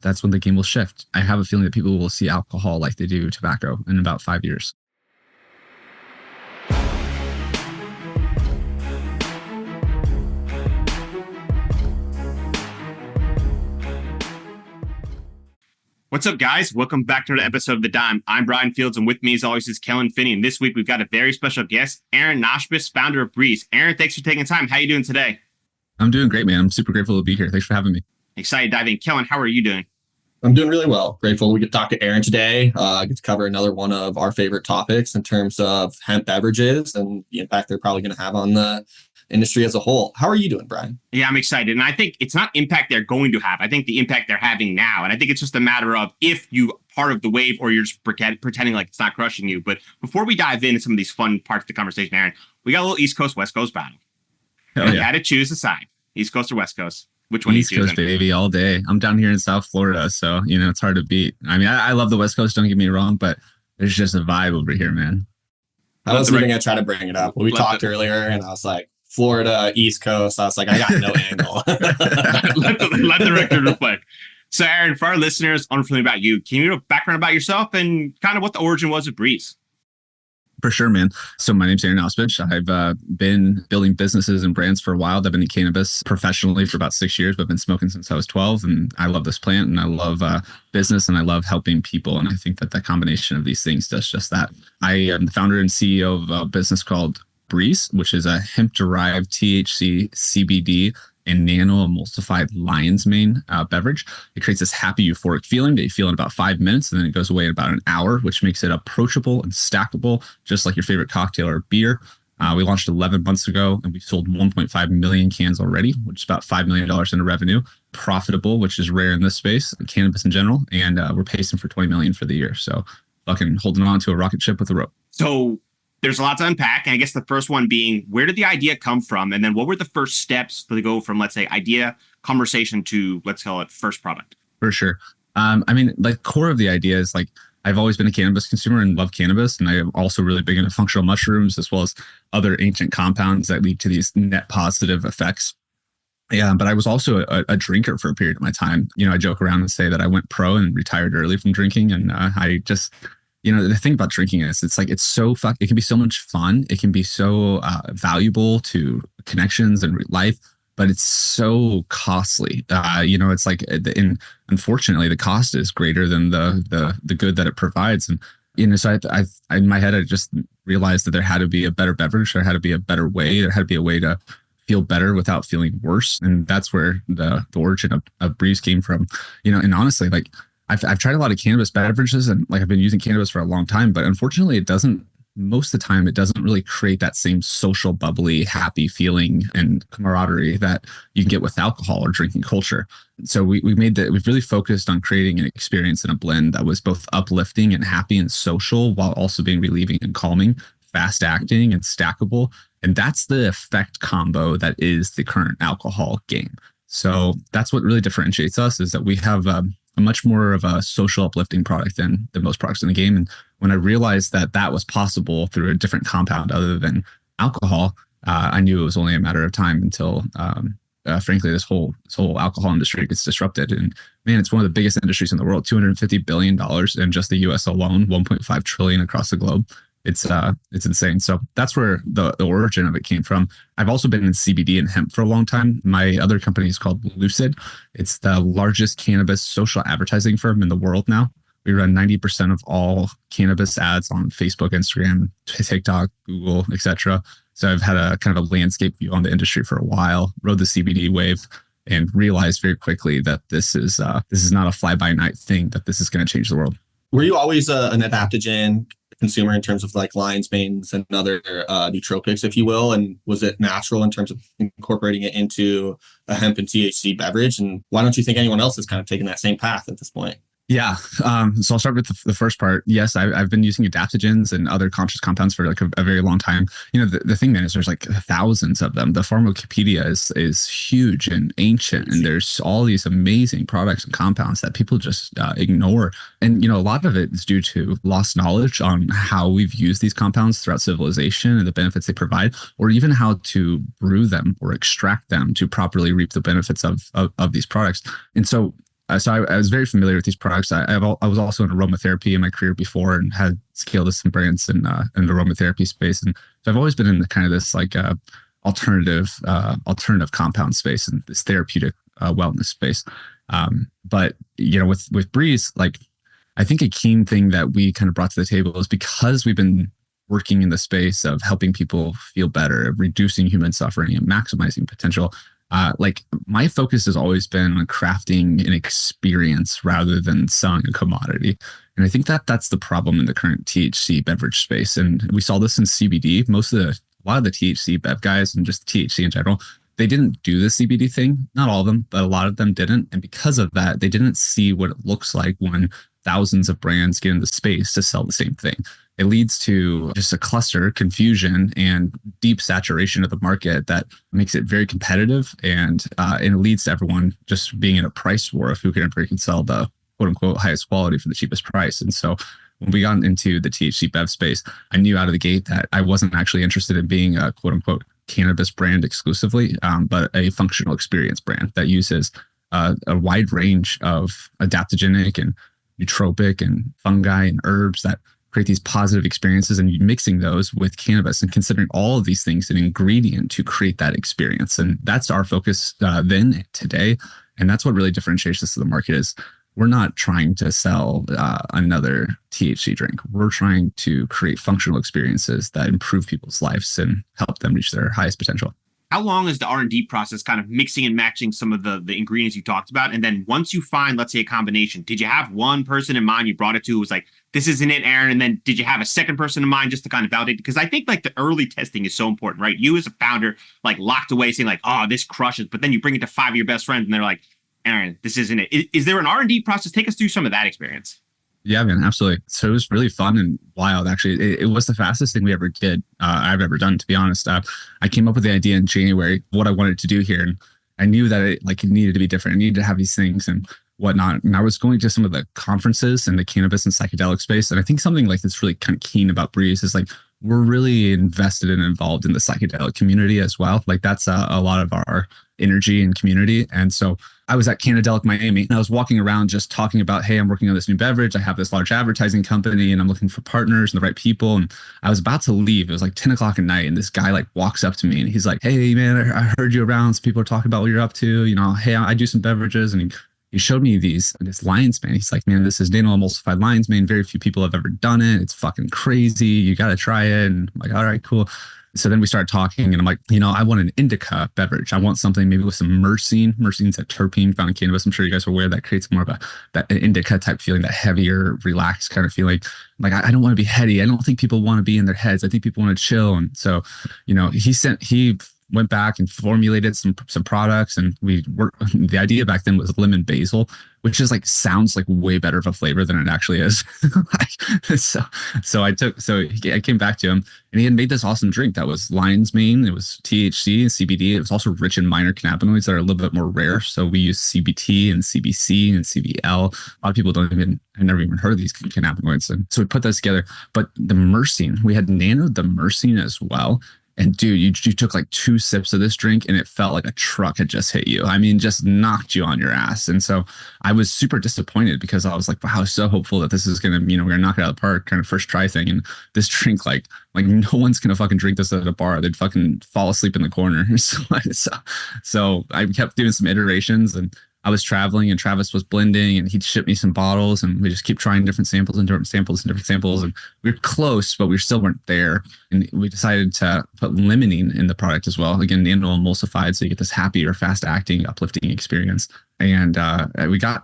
that's when the game will shift. I have a feeling that people will see alcohol like they do tobacco in about 5 years. What's up, guys? Welcome back to another episode of The Dime. I'm Brian Fields, and with me, as always, is Kellan Finney. And this week, we've got a very special guest, Aaron Nosbisch, founder of BRÄZ. Aaron, thanks for taking time. How are you doing today? I'm doing great, man. I'm super grateful to be here. Thanks for having me. Excited to dive in. Kellan, how are you doing? I'm doing really well. Grateful we get to talk to Aaron today. Get to cover another one of our favorite topics in terms of hemp beverages and the impact they're probably going to have on the industry as a whole. How are you doing, Brian? Yeah, I'm excited. And I think it's not impact they're going to have. I think the impact they're having now. And I think it's just a matter of if you part of the wave or you're just pretending like it's not crushing you. But before we dive into some of these fun parts of the conversation, Aaron, we got a little East Coast, West Coast battle. You had to choose a side, East Coast or West Coast. Which one East Coast, baby, all day. I'm down here in South Florida, so, it's hard to beat. I mean, I love the West Coast, don't get me wrong, but there's just a vibe over here, man. I was even going to try to bring it up. We talked earlier, and I was like, Florida, East Coast. I was like, I got no angle. let the record reflect. So, Aaron, for our listeners, unfamiliar about you, can you give a background about yourself and kind of what the origin was of BRÄZ? For sure, man. So my name's Aaron Nosbisch. I've been building businesses and brands for a while. I've been in cannabis professionally for about 6 years, but I've been smoking since I was 12. And I love this plant and I love business and I love helping people. And I think that the combination of these things does just that. I am the founder and CEO of a business called BRÄZ, which is a hemp-derived THC, CBD, and nano-emulsified lion's mane beverage. It creates this happy, euphoric feeling that you feel in about 5 minutes, and then it goes away in about an hour, which makes it approachable and stackable, just like your favorite cocktail or beer. We launched 11 months ago, and we've sold 1.5 million cans already, which is about $5 million in revenue. Profitable, which is rare in this space, cannabis in general, and we're pacing for 20 million for the year. So fucking holding on to a rocket ship with a rope. So there's a lot to unpack. And I guess the first one being, where did the idea come from? And then what were the first steps to go from, let's say, idea, conversation to, let's call it, first product? For sure. I mean, the core of the idea is I've always been a cannabis consumer and love cannabis. And I am also really big into functional mushrooms as well as other ancient compounds that lead to these net positive effects. Yeah, but I was also a drinker for a period of my time. I joke around and say that I went pro and retired early from drinking. And I just... the thing about drinking is it's so it can be so much fun. It can be so valuable to connections and life, but it's so costly. It's unfortunately the cost is greater than the good that it provides. And, so I in my head, I just realized that there had to be a better beverage. There had to be a better way. There had to be a way to feel better without feeling worse. And that's where the origin of BRÄZ came from, and honestly, I've tried a lot of cannabis beverages and I've been using cannabis for a long time, but unfortunately most of the time it doesn't really create that same social, bubbly, happy feeling and camaraderie that you can get with alcohol or drinking culture. So we've really focused on creating an experience in a blend that was both uplifting and happy and social while also being relieving and calming, fast acting and stackable. And that's the effect combo that is the current alcohol game. So that's what really differentiates us, is that we have a much more of a social uplifting product than most products in the game. And when I realized that that was possible through a different compound other than alcohol, I knew it was only a matter of time until, frankly, this whole alcohol industry gets disrupted. And man, it's one of the biggest industries in the world, $250 billion in just the US alone, 1.5 trillion across the globe. It's insane. So that's where the origin of it came from. I've also been in CBD and hemp for a long time. My other company is called BRÄZ. It's the largest cannabis social advertising firm in the world now. We run 90% of all cannabis ads on Facebook, Instagram, TikTok, Google, etc. So I've had a kind of a landscape view on the industry for a while, rode the CBD wave, and realized very quickly that this is not a fly-by-night thing, that this is going to change the world. Were you always an adaptogen consumer in terms of lion's manes and other nootropics, if you will? And was it natural in terms of incorporating it into a hemp and THC beverage? And why don't you think anyone else is kind of taking that same path at this point? Yeah. So I'll start with the first part. Yes, I've been using adaptogens and other conscious compounds for a very long time. The thing then is there's thousands of them. The pharmacopedia is huge and ancient, and there's all these amazing products and compounds that people just ignore. And, a lot of it is due to lost knowledge on how we've used these compounds throughout civilization and the benefits they provide, or even how to brew them or extract them to properly reap the benefits of these products. And so I was very familiar with these products. I was also in aromatherapy in my career before and had scaled some brands in the aromatherapy space. And so I've always been in the kind of this like alternative compound space and this therapeutic wellness space. But with BRÄZ, like I think a keen thing that we kind of brought to the table is because we've been working in the space of helping people feel better, reducing human suffering and maximizing potential. Like my focus has always been on crafting an experience rather than selling a commodity. And I think that that's the problem in the current THC beverage space. And we saw this in CBD. A lot of the THC bev guys and just THC in general, they didn't do the CBD thing. Not all of them, but a lot of them didn't. And because of that, they didn't see what it looks like when thousands of brands get into space to sell the same thing. It leads to just a cluster, confusion, and deep saturation of the market that makes it very competitive, and it leads to everyone just being in a price war of who can sell the quote unquote highest quality for the cheapest price. And so when we got into the THC bev space, I knew out of the gate that I wasn't actually interested in being a quote unquote cannabis brand exclusively, but a functional experience brand that uses a wide range of adaptogenic and nootropic and fungi and herbs that create these positive experiences, and mixing those with cannabis and considering all of these things an ingredient to create that experience. And that's our focus then, today. And that's what really differentiates us to the market is we're not trying to sell another THC drink. We're trying to create functional experiences that improve people's lives and help them reach their highest potential. How long is the R&D process kind of mixing and matching some of the ingredients you talked about? And then once you find, let's say, a combination, did you have one person in mind you brought it to who was like, this isn't it, Aaron? And then did you have a second person in mind just to kind of validate? Because I think like the early testing is so important, right? You as a founder, like locked away saying like, oh, this crushes. But then you bring it to 5 of your best friends and they're like, Aaron, this isn't it. Is there an R&D process? Take us through some of that experience. Yeah, man, absolutely. So it was really fun and wild, actually. It was the fastest thing we ever did, I've ever done, to be honest. I came up with the idea in January, what I wanted to do here. And I knew that it needed to be different. I needed to have these things and whatnot. And I was going to some of the conferences in the cannabis and psychedelic space. And I think something like that's really kind of keen about BRÄZ is like, we're really invested and involved in the psychedelic community as well. Like that's a lot of our energy and community. And so I was at Cannadelic Miami and I was walking around just talking about, hey, I'm working on this new beverage. I have this large advertising company and I'm looking for partners and the right people. And I was about to leave. It was like 10 o'clock at night. And this guy like walks up to me and he's like, hey man, I heard you around. Some people are talking about what you're up to. Hey, I do some beverages. And he showed me this lion's mane. He's like, man, this is nano-emulsified lion's mane. Very few people have ever done it. It's fucking crazy. You got to try it. And I'm like, all right, cool. So then we started talking and I'm like, I want an indica beverage. I want something maybe with some myrcene. Myrcene's a terpene found in cannabis. I'm sure you guys are aware that creates more of that indica type feeling, that heavier, relaxed kind of feeling. Like, I don't want to be heady. I don't think people want to be in their heads. I think people want to chill. And so, he went back and formulated some products, and the idea back then was lemon basil, which is like sounds like way better of a flavor than it actually is. I came back to him and he had made this awesome drink that was lion's mane. It was THC and CBD. It was also rich in minor cannabinoids that are a little bit more rare. So we use CBT and CBC and CBL. A lot of people have never even heard of these cannabinoids. And so we put those together. But the myrcene, we had nanoed the myrcene as well. And dude, you took like 2 sips of this drink and it felt like a truck had just hit you. I mean, just knocked you on your ass. And so I was super disappointed because I was like, wow, I was so hopeful that this is going to, we're going to knock it out of the park, kind of first try thing. And this drink, like no one's going to fucking drink this at a bar. They'd fucking fall asleep in the corner. So I kept doing some iterations, and I was traveling and Travis was blending and he'd ship me some bottles, and we just keep trying different samples. And we were close, but we still weren't there. And we decided to put limonene in the product as well. Again, nano-emulsified, so you get this happier, fast acting, uplifting experience. And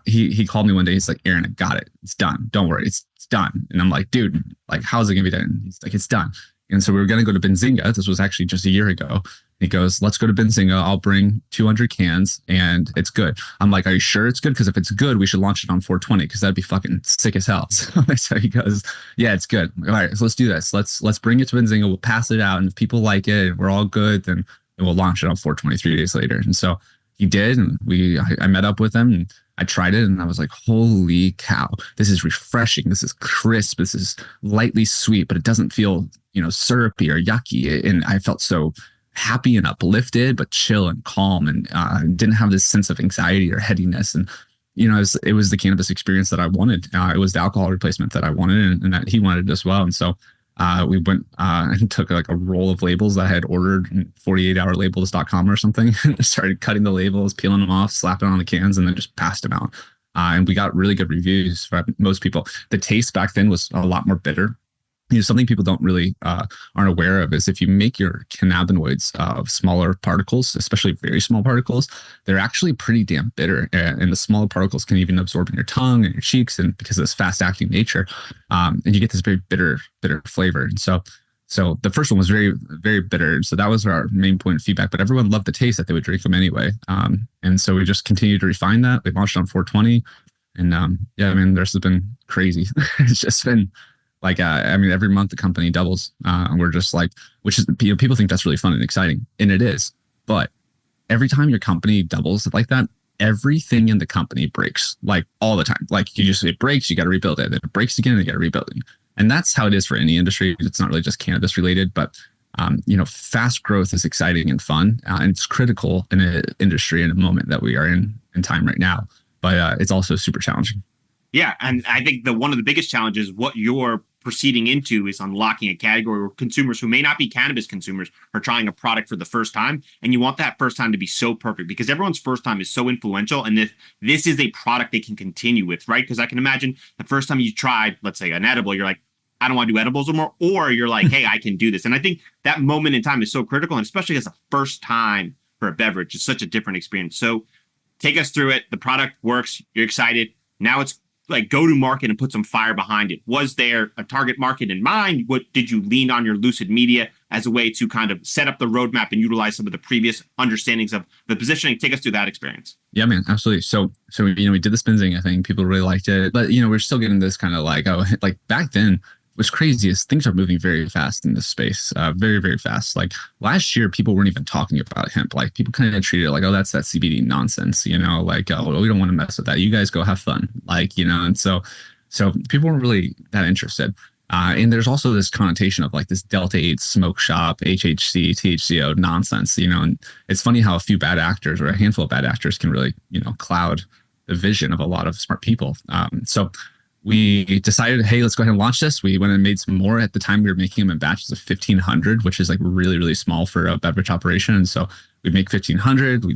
he called me one day. He's like, Aaron, I got it. It's done. Don't worry. It's done. And I'm like, dude, like, how's it going to be done? He's like, it's done. And so we were going to go to Benzinga. This was actually just a year ago. He goes, let's go to Benzinga. I'll bring 200 cans and it's good. I'm like, are you sure it's good? Because if it's good, we should launch it on 420 because that'd be fucking sick as hell. So he goes, yeah, it's good. All right, so let's do this. Let's bring it to Benzinga. We'll pass it out. And if people like it and we're all good, then we'll launch it on 420 3 days later. And so he did. And I met up with him and I tried it and I was like, holy cow, this is refreshing. This is crisp. This is lightly sweet, but it doesn't feel, syrupy or yucky. And I felt so happy and uplifted, but chill and calm, and didn't have this sense of anxiety or headiness. And it was the cannabis experience that I wanted. It was the alcohol replacement that I wanted, and that he wanted as well. And so we went and took like a roll of labels that I had ordered in 48hourlabels.com or something, and started cutting the labels, peeling them off, slapping on the cans, and then just passed them out. And we got really good reviews from most people. The taste back then was a lot more bitter. Something people don't really aren't aware of is if you make your cannabinoids of smaller particles, especially very small particles, they're actually pretty damn bitter. And the smaller particles can even absorb in your tongue and your cheeks, and because of this fast acting nature, and you get this very bitter flavor. And so the first one was very, very bitter. So that was our main point of feedback, but everyone loved the taste that they would drink them anyway. And so we just continued to refine that. We launched on 420, and this has been crazy. It's just been like, every month the company doubles. And we're just like, which is, people think that's really fun and exciting, and it is. But every time your company doubles like that, everything in the company breaks, like all the time. Like it breaks, you got to rebuild it. Then it breaks again, and you got to rebuild it. And that's how it is for any industry. It's not really just cannabis related, but fast growth is exciting and fun, and it's critical in an industry in a moment that we are in time right now. But it's also super challenging. Yeah, and I think one of the biggest challenges, what you're proceeding into, is unlocking a category where consumers who may not be cannabis consumers are trying a product for the first time, and you want that first time to be so perfect because everyone's first time is so influential, and if this is a product they can continue with, right? Because I can imagine the first time you tried, let's say, an edible, you're like, I don't want to do edibles anymore, or you're like, hey, I can do this. And I think that moment in time is so critical, and especially as a first time for a beverage, it's such a different experience. So take us through it. The product works. You're excited. Now it's like go to market and put some fire behind it. Was there a target market in mind? What did you lean on your Lucid media as a way to kind of set up the roadmap and utilize some of the previous understandings of the positioning? Take us through that experience. Yeah, man, absolutely. So we did the Spinzing. I think people really liked it, but we're still getting this kind of like, back then, what's crazy is things are moving very fast in this space, very, very fast. Like last year, people weren't even talking about hemp. Like people kind of treated it like, oh, that's that CBD nonsense, like, oh, we don't want to mess with that. You guys go have fun. Like, and so people weren't really that interested. And there's also this connotation of like this Delta 8 smoke shop, HHC, THCO nonsense, and it's funny how a few bad actors or a handful of bad actors can really, cloud the vision of a lot of smart people. So we decided, hey, let's go ahead and launch this. We went and made some more. At the time, we were making them in batches of 1,500, which is like really, really small for a beverage operation. And so we'd make 1,500. We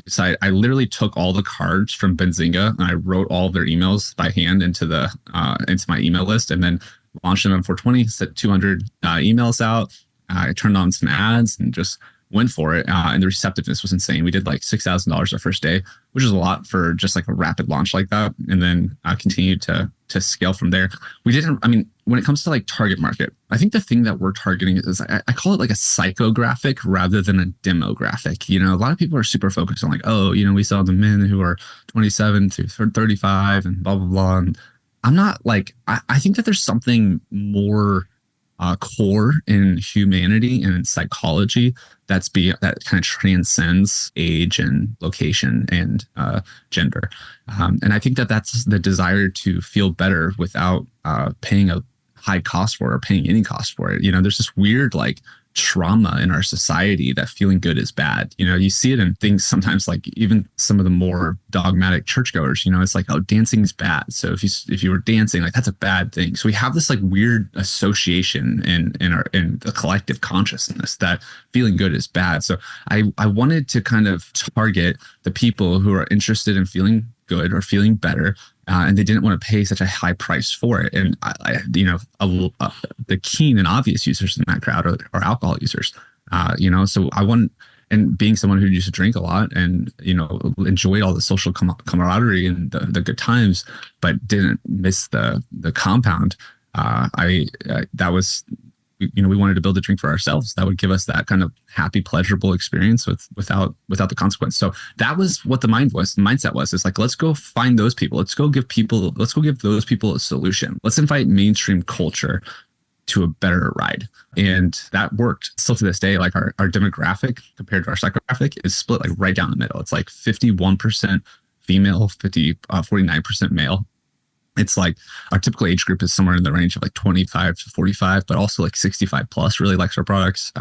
decided, I literally took all the cards from Benzinga and I wrote all of their emails by hand into my email list, and then launched them on 420, set 200 emails out. I turned on some ads and just went for it. And the receptiveness was insane. We did like $6,000 our first day, which is a lot for just like a rapid launch like that. And then continued to scale from there. When it comes to like target market, I think the thing that we're targeting is I call it like a psychographic rather than a demographic. A lot of people are super focused on like, oh, we sell to men who are 27 to 35 and blah, blah, blah. And I'm not like, I think that there's something more core in humanity and in psychology that kind of transcends age and location and gender. And I think that that's the desire to feel better without paying a high cost for it or paying any cost for it. There's this weird like trauma in our society that feeling good is bad. You see it in things sometimes, like even some of the more dogmatic churchgoers, it's like, oh, dancing is bad. So if you were dancing, like that's a bad thing. So we have this like weird association in the collective consciousness that feeling good is bad. So I wanted to kind of target the people who are interested in feeling good or feeling better, and they didn't want to pay such a high price for it. And the keen and obvious users in that crowd are alcohol users. So I want, and being someone who used to drink a lot and enjoyed all the social camaraderie and the good times, but didn't miss the compound. That was. We wanted to build a drink for ourselves that would give us that kind of happy, pleasurable experience without the consequence. So that was what the mindset was. It's like, let's go find those people. Let's go give those people a solution. Let's invite mainstream culture to a better ride. And that worked. Still to this day, like our demographic compared to our psychographic is split like right down the middle. It's like 51% female, 49% male. It's like our typical age group is somewhere in the range of like 25 to 45, but also like 65 plus really likes our products.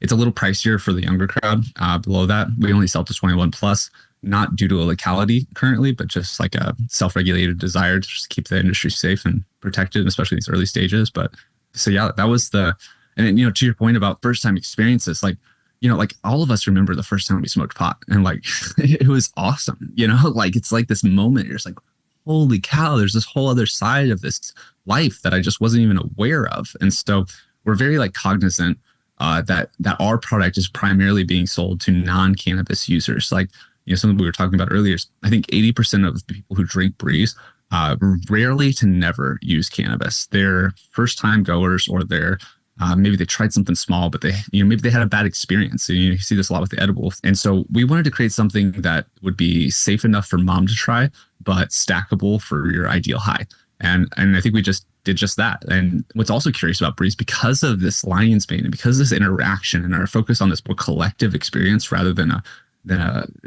It's a little pricier for the younger crowd. Below that, we only sell to 21 plus. not due to a locality currently, but just like a self-regulated desire to just keep the industry safe and protected, especially these early stages. But so yeah, that was and then, to your point about first time experiences, like, like all of us remember the first time we smoked pot, and like, it was awesome, like it's like this moment, you're just like, holy cow, there's this whole other side of this life that I just wasn't even aware of. And so we're very like cognizant that our product is primarily being sold to non-cannabis users. Like, something we were talking about earlier is I think 80% of the people who drink BRĒZ rarely to never use cannabis. They're first time goers, or they're maybe they tried something small, but they, maybe they had a bad experience. And you see this a lot with the edibles. And so we wanted to create something that would be safe enough for mom to try, but stackable for your ideal high. And I think we just did just that. And what's also curious about BRĒZ, because of this lion's mane and because of this interaction and our focus on this more collective experience rather than a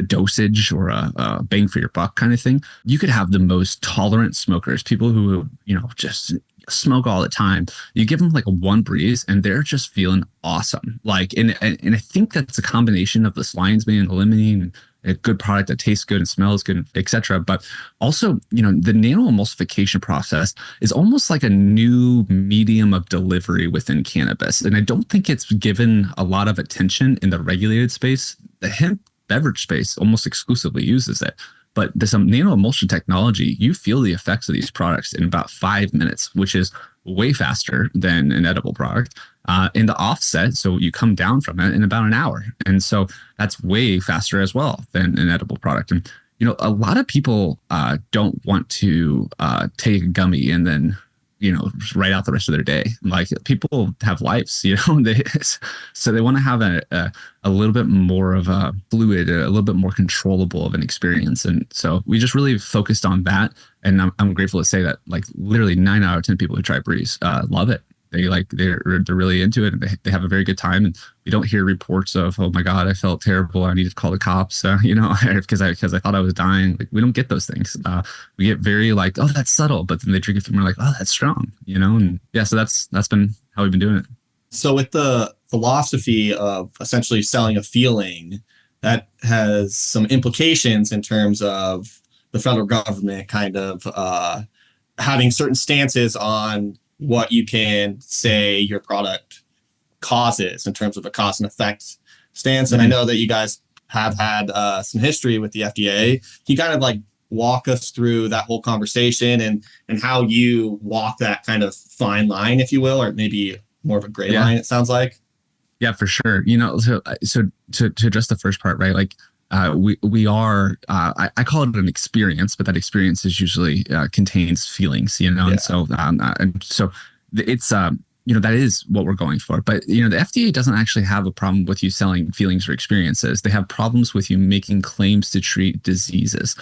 dosage or a bang for your buck kind of thing, you could have the most tolerant smokers, people who, just smoke all the time. You give them like a one BRĒZ and they're just feeling awesome. Like, and I think that's a combination of this lion's mane and the limonene, a good product that tastes good and smells good, etc. But also, the nano emulsification process is almost like a new medium of delivery within cannabis. And I don't think it's given a lot of attention in the regulated space. The hemp beverage space almost exclusively uses it. But this nano emulsion technology, you feel the effects of these products in about 5 minutes, which is way faster than an edible product. In the offset, so you come down from it in about an hour. And so that's way faster as well than an edible product. And, a lot of people don't want to take a gummy and then, just write out the rest of their day. Like, people have lives, so they want to have a little bit more of a fluid, a little bit more controllable of an experience. And so we just really focused on that. And I'm grateful to say that like literally 9 out of 10 people who try BRĒZ love it. They're really into it, and they have a very good time. And we don't hear reports of, oh my God, I felt terrible, I needed to call the cops, because I thought I was dying. Like, we don't get those things. We get very like, oh, that's subtle, but then they drink it through and we're like, oh, that's strong, and yeah, so that's been how we've been doing it. So with the philosophy of essentially selling a feeling, that has some implications in terms of the federal government kind of having certain stances on what you can say your product causes in terms of a cause and effect stance. And I know that you guys have had some history with the FDA. Can you kind of like walk us through that whole conversation and how you walk that kind of fine line, if you will, or maybe more of a gray line, it sounds like? Yeah, for sure. So to address the first part, right? Like, we are, I call it an experience, but that experience is usually contains feelings, and so it's, that is what we're going for. But, the FDA doesn't actually have a problem with you selling feelings or experiences. They have problems with you making claims to treat diseases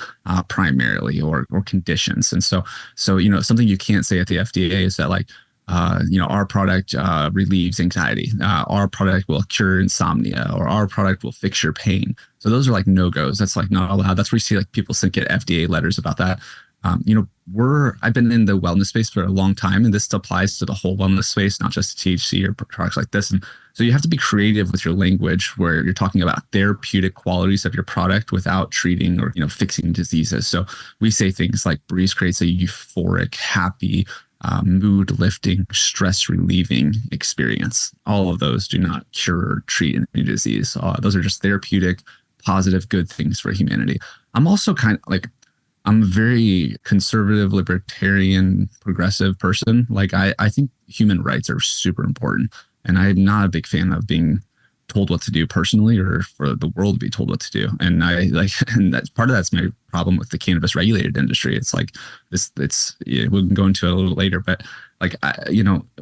primarily or conditions. And so, something you can't say at the FDA is that like, our product relieves anxiety. Our product will cure insomnia, or our product will fix your pain. So those are like no-goes. That's like not allowed. That's where you see like people get FDA letters about that. I've been in the wellness space for a long time, and this applies to the whole wellness space, not just THC or products like this. And so you have to be creative with your language where you're talking about therapeutic qualities of your product without treating or, fixing diseases. So we say things like BRĒZ creates a euphoric, happy, mood lifting, stress relieving experience. All of those do not cure or treat any disease. Those are just therapeutic, positive, good things for humanity. I'm also I'm a very conservative, libertarian, progressive person. Like, I think human rights are super important, and I'm not a big fan of being told what to do personally, or for the world to be told what to do. And and that's part of that's my problem with the cannabis regulated industry. It's like this, we can go into it a little later, but like,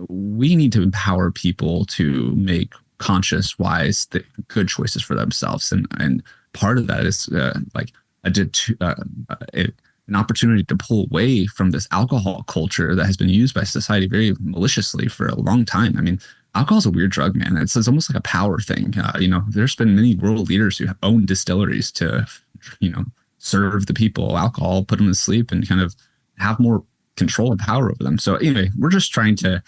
we need to empower people to make conscious, wise, good choices for themselves. And part of that is an opportunity to pull away from this alcohol culture that has been used by society very maliciously for a long time. I mean, alcohol is a weird drug, man. It's almost like a power thing. There's been many world leaders who have owned distilleries to, serve the people alcohol, put them to sleep, and kind of have more control and power over them. So anyway, we're just trying to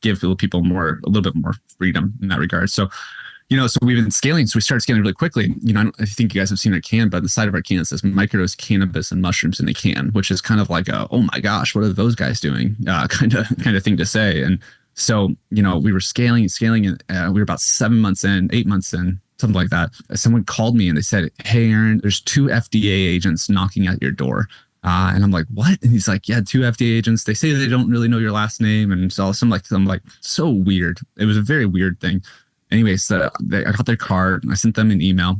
give people a little bit more freedom in that regard. So, So we've been scaling. So we started scaling really quickly. I think you guys have seen our can, but the side of our can says microdose cannabis and mushrooms in a can, which is kind of like oh my gosh, what are those guys doing? Kind of thing to say. And so, we were scaling, and we were about 7 months in, 8 months in, something like that. Someone called me and they said, "Hey, Aaron, there's 2 FDA agents knocking at your door." And I'm like, "What?" And he's like, "Yeah, 2 FDA agents. They say they don't really know your last name." And so I'm like, so weird. It was a very weird thing. Anyway, so I got their card. I sent them an email.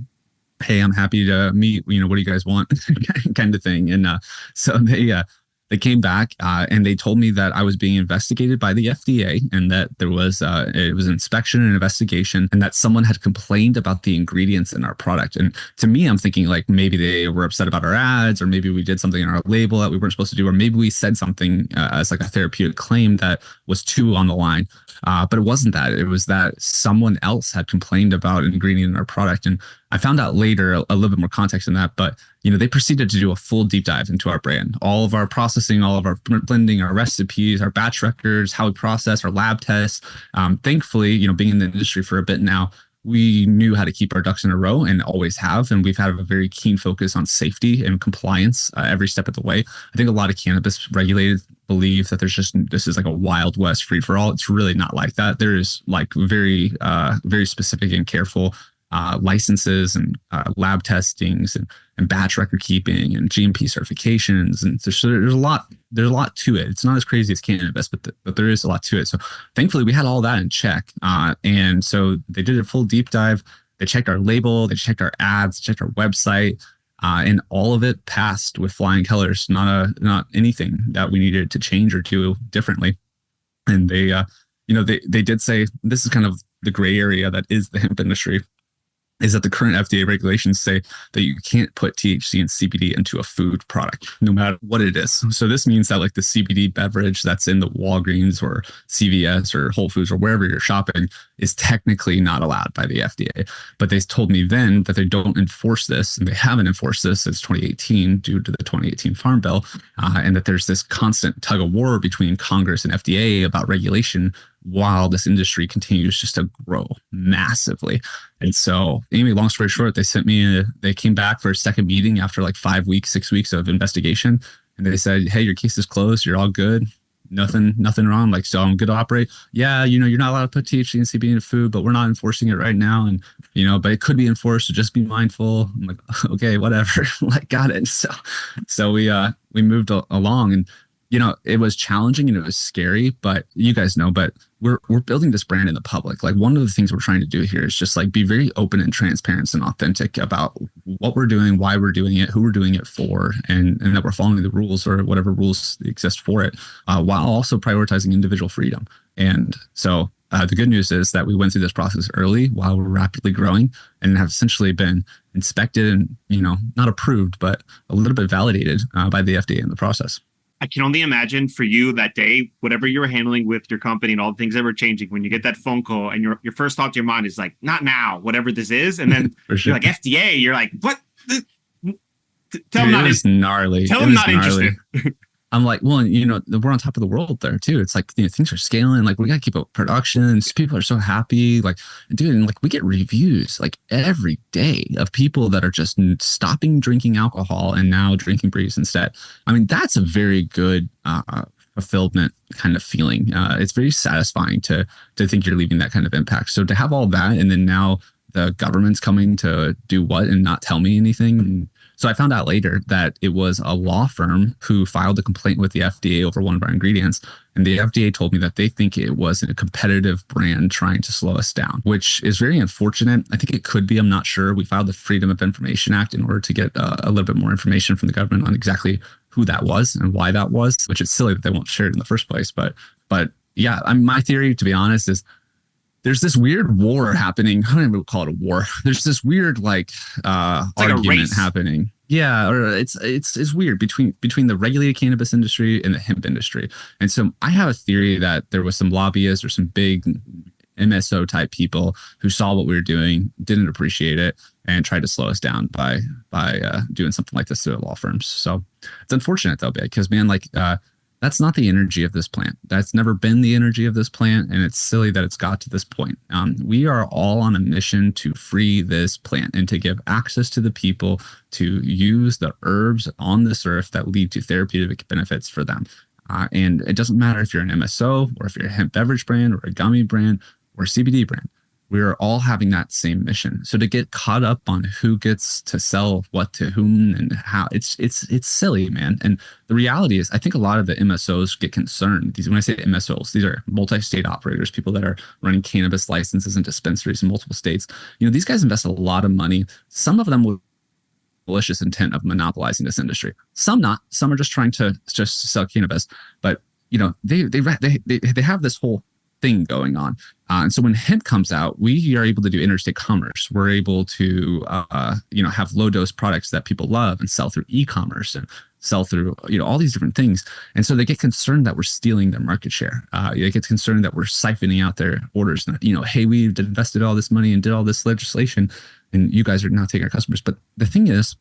"Hey, I'm happy to meet. What do you guys want?" kind of thing. And so they came back and they told me that I was being investigated by the FDA and that there was it was an inspection and investigation, and that someone had complained about the ingredients in our product. And to me, I'm thinking like maybe they were upset about our ads, or maybe we did something in our label that we weren't supposed to do, or maybe we said something as like a therapeutic claim that was too on the line. But it wasn't that. It was that someone else had complained about an ingredient in our product. And I found out later a little bit more context in that, but they proceeded to do a full deep dive into our brand, all of our processing, all of our blending, our recipes, our batch records, how we process, our lab tests. Thankfully, being in the industry for a bit now, we knew how to keep our ducks in a row and always have. And we've had a very keen focus on safety and compliance every step of the way. I think a lot of cannabis regulators believe that this is like a Wild West free for all. It's really not like that. There is like very, very specific and careful licenses and lab testings and batch record keeping and GMP certifications, and there's a lot to it. It's not as crazy as cannabis, but there is a lot to it. So thankfully we had all that in check, and so they did a full deep dive. They checked our label, they checked our ads, checked our website, and all of it passed with flying colors. Not anything that we needed to change or do differently. And they did say, this is kind of the gray area that is the hemp industry, is that the current FDA regulations say that you can't put THC and CBD into a food product, no matter what it is. So this means that like the CBD beverage that's in the Walgreens or CVS or Whole Foods or wherever you're shopping is technically not allowed by the FDA. But they told me then that they don't enforce this, and they haven't enforced this since 2018 due to the 2018 Farm Bill, and that there's this constant tug of war between Congress and FDA about regulation, while this industry continues just to grow massively. And so anyway, long story short, they came back for a second meeting after like 5 weeks, 6 weeks of investigation. And they said, "Hey, your case is closed. You're all good. Nothing wrong. Like, so I'm good to operate. Yeah, you're not allowed to put THC and CBD in food, but we're not enforcing it right now. And, but it could be enforced. So just be mindful." I'm like, okay, whatever. Like, got it. So we moved along, and it was challenging and it was scary, but you guys know, but we're building this brand in the public. Like, one of the things we're trying to do here is just like be very open and transparent and authentic about what we're doing, why we're doing it, who we're doing it for, and that we're following the rules or whatever rules exist for it, while also prioritizing individual freedom. And so the good news is that we went through this process early while we're rapidly growing, and have essentially been inspected and, not approved, but a little bit validated by the FDA in the process. I can only imagine for you that day, whatever you were handling with your company and all the things that were changing, when you get that phone call and your first thought to your mind is like, not now, whatever this is. And then sure. You're like, FDA, you're like, what? Tell them not gnarly. Tell them not interested. I'm like, well, we're on top of the world there too. It's like, things are scaling. Like, we got to keep up production. People are so happy. Like, dude, and like we get reviews like every day of people that are just stopping drinking alcohol and now drinking BRĒZ instead. I mean, that's a very good fulfillment kind of feeling. It's very satisfying to think you're leaving that kind of impact. So to have all that, and then now the government's coming to do what and not tell me anything. So I found out later that it was a law firm who filed a complaint with the FDA over one of our ingredients. And the FDA told me that they think it was a competitive brand trying to slow us down, which is very unfortunate. I think it could be, I'm not sure. We filed the Freedom of Information Act in order to get a little bit more information from the government on exactly who that was and why that was, which is silly that they won't share it in the first place. But yeah, my theory, to be honest, is there's this weird war happening. I don't even call it a war. There's this weird argument happening. Yeah, or it's weird between the regulated cannabis industry and the hemp industry. And so I have a theory that there was some lobbyists or some big MSO type people who saw what we were doing, didn't appreciate it, and tried to slow us down by doing something like this to law firms. So it's unfortunate though, because man, That's not the energy of this plant. That's never been the energy of this plant, and it's silly that it's got to this point. We are all on a mission to free this plant and to give access to the people to use the herbs on this earth that lead to therapeutic benefits for them. And it doesn't matter if you're an MSO or if you're a hemp beverage brand or a gummy brand or a CBD brand. We are all having that same mission. So to get caught up on who gets to sell what to whom and how, it's silly, man. And the reality is, I think a lot of the MSOs get concerned. When I say MSOs, these are multi-state operators, people that are running cannabis licenses and dispensaries in multiple states. These guys invest a lot of money. Some of them with malicious intent of monopolizing this industry. Some not. Some are just trying to just sell cannabis. But they have this whole thing going on. And so when hemp comes out, we are able to do interstate commerce. We're able to, have low dose products that people love and sell through e-commerce and sell through, all these different things. And so they get concerned that we're stealing their market share. They get concerned that we're siphoning out their orders. And, hey, we've invested all this money and did all this legislation, and you guys are now taking our customers. But the thing is,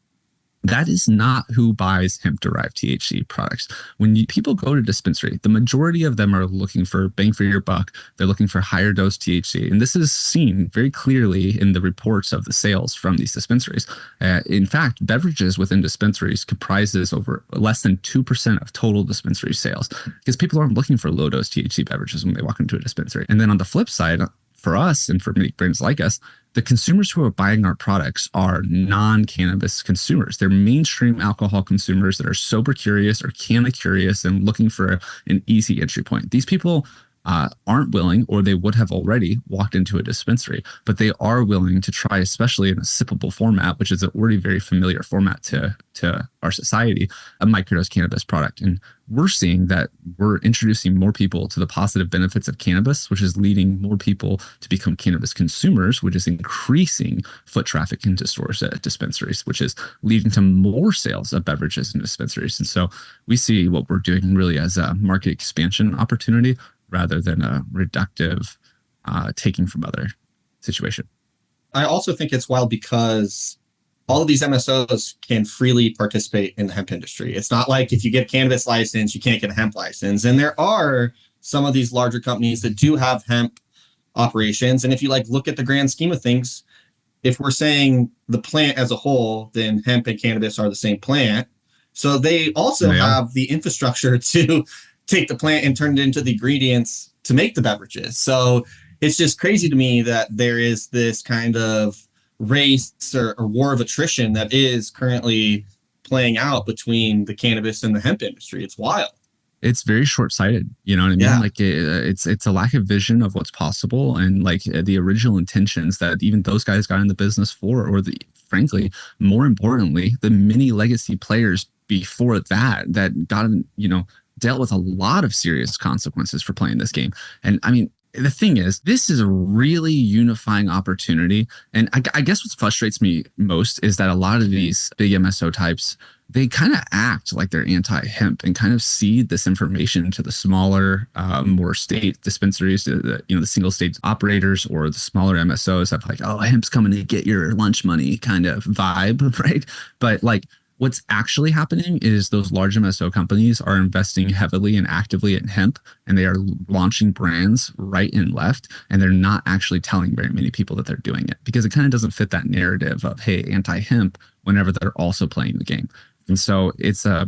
that is not who buys hemp-derived THC products. When people go to dispensary, the majority of them are looking for bang for your buck. They're looking for higher dose THC. And this is seen very clearly in the reports of the sales from these dispensaries. In fact, beverages within dispensaries comprises over less than 2% of total dispensary sales, because people aren't looking for low dose THC beverages when they walk into a dispensary. And then on the flip side, for us and for many brands like us, the consumers who are buying our products are non-cannabis consumers. They're mainstream alcohol consumers that are sober curious or canna curious and looking for an easy entry point. These people aren't willing, or they would have already walked into a dispensary, but they are willing to try, especially in a sippable format, which is an already very familiar format to our society, a microdose cannabis product. And we're seeing that we're introducing more people to the positive benefits of cannabis, which is leading more people to become cannabis consumers, which is increasing foot traffic into stores at dispensaries, which is leading to more sales of beverages in dispensaries. And so we see what we're doing really as a market expansion opportunity rather than a reductive taking from other situation. I also think it's wild because all of these MSOs can freely participate in the hemp industry. It's not like if you get a cannabis license, you can't get a hemp license. And there are some of these larger companies that do have hemp operations. And if you look at the grand scheme of things, if we're saying the plant as a whole, then hemp and cannabis are the same plant. So they also have the infrastructure to take the plant and turn it into the ingredients to make the beverages. So it's just crazy to me that there is this kind of race or war of attrition that is currently playing out between the cannabis and the hemp industry. It's wild. It's very short-sighted. You know what I mean? Yeah. It's a lack of vision of what's possible, and the original intentions that even those guys got in the business for, or frankly, more importantly, the many legacy players before that got, dealt with a lot of serious consequences for playing this game. And I mean, the thing is, this is a really unifying opportunity. And I guess what frustrates me most is that a lot of these big MSO types, they kind of act like they're anti-hemp and kind of seed this information to the smaller, more state dispensaries, the single state operators or the smaller MSOs of oh, hemp's coming to get your lunch money kind of vibe, right? But what's actually happening is those large MSO companies are investing heavily and actively in hemp, and they are launching brands right and left, and they're not actually telling very many people that they're doing it, because it kind of doesn't fit that narrative of, hey, anti-hemp, whenever they're also playing the game. And so it's, I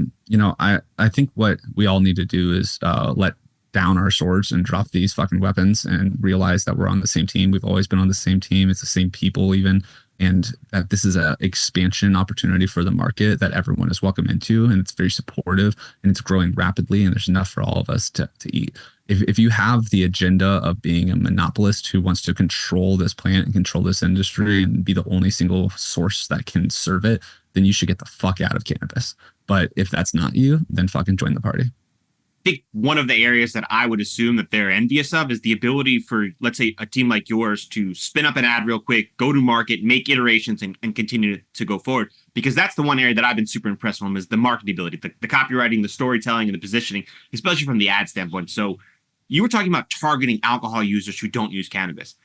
think what we all need to do is let down our swords and drop these fucking weapons and realize that we're on the same team. We've always been on the same team. It's the same people even. And that this is an expansion opportunity for the market that everyone is welcome into, and it's very supportive, and it's growing rapidly, and there's enough for all of us to eat. If you have the agenda of being a monopolist who wants to control this plant and control this industry and be the only single source that can serve it, then you should get the fuck out of cannabis. But if that's not you, then fucking join the party. I think one of the areas that I would assume that they're envious of is the ability for, let's say, a team like yours to spin up an ad real quick, go to market, make iterations, and continue to go forward. Because that's the one area that I've been super impressed with is the marketability, the copywriting, the storytelling, and the positioning, especially from the ad standpoint. So you were talking about targeting alcohol users who don't use cannabis.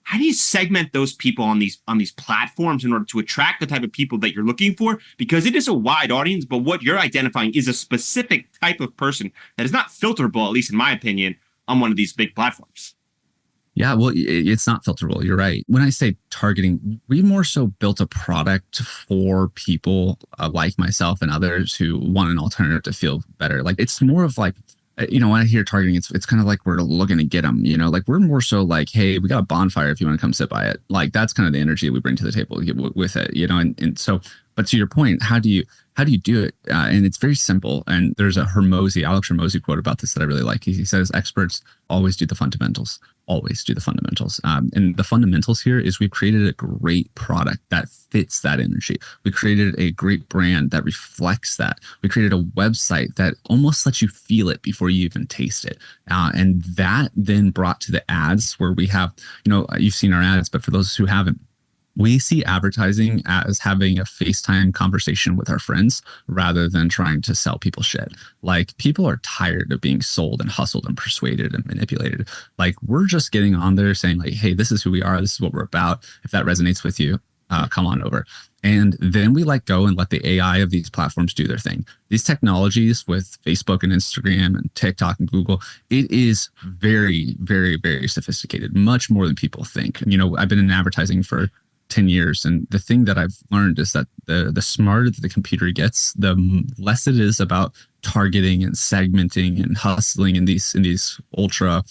how do you segment those people on these platforms in order to attract the type of people that you're looking for? Because it is a wide audience, but what you're identifying is a specific type of person that is not filterable, at least in my opinion, on one of these big platforms. Yeah, well, it's not filterable. You're right. When I say targeting, we more so built a product for people like myself and others who want an alternative to feel better. Like, it's more of like, when I hear targeting, it's kind of like we're looking to get them, like we're more so like, hey, we got a bonfire if you want to come sit by it. Like, that's kind of the energy we bring to the table with it, and so, but to your point, how do you do it? And it's very simple. And there's a Alex Hormozy quote about this that I really like. He says, experts always do the fundamentals. Always do the fundamentals. And the fundamentals here is we've created a great product that fits that energy. We created a great brand that reflects that. We created a website that almost lets you feel it before you even taste it. And that then brought to the ads where we have, you've seen our ads, but for those who haven't, we see advertising as having a FaceTime conversation with our friends rather than trying to sell people shit. Like, people are tired of being sold and hustled and persuaded and manipulated. Like, we're just getting on there saying like, hey, this is who we are. This is what we're about. If that resonates with you, come on over. And then we let go and let the AI of these platforms do their thing. These technologies with Facebook and Instagram and TikTok and Google, it is very, very, very sophisticated, much more than people think. I've been in advertising for 10 years. And the thing that I've learned is that the smarter that the computer gets, the less it is about targeting and segmenting and hustling in these ultra,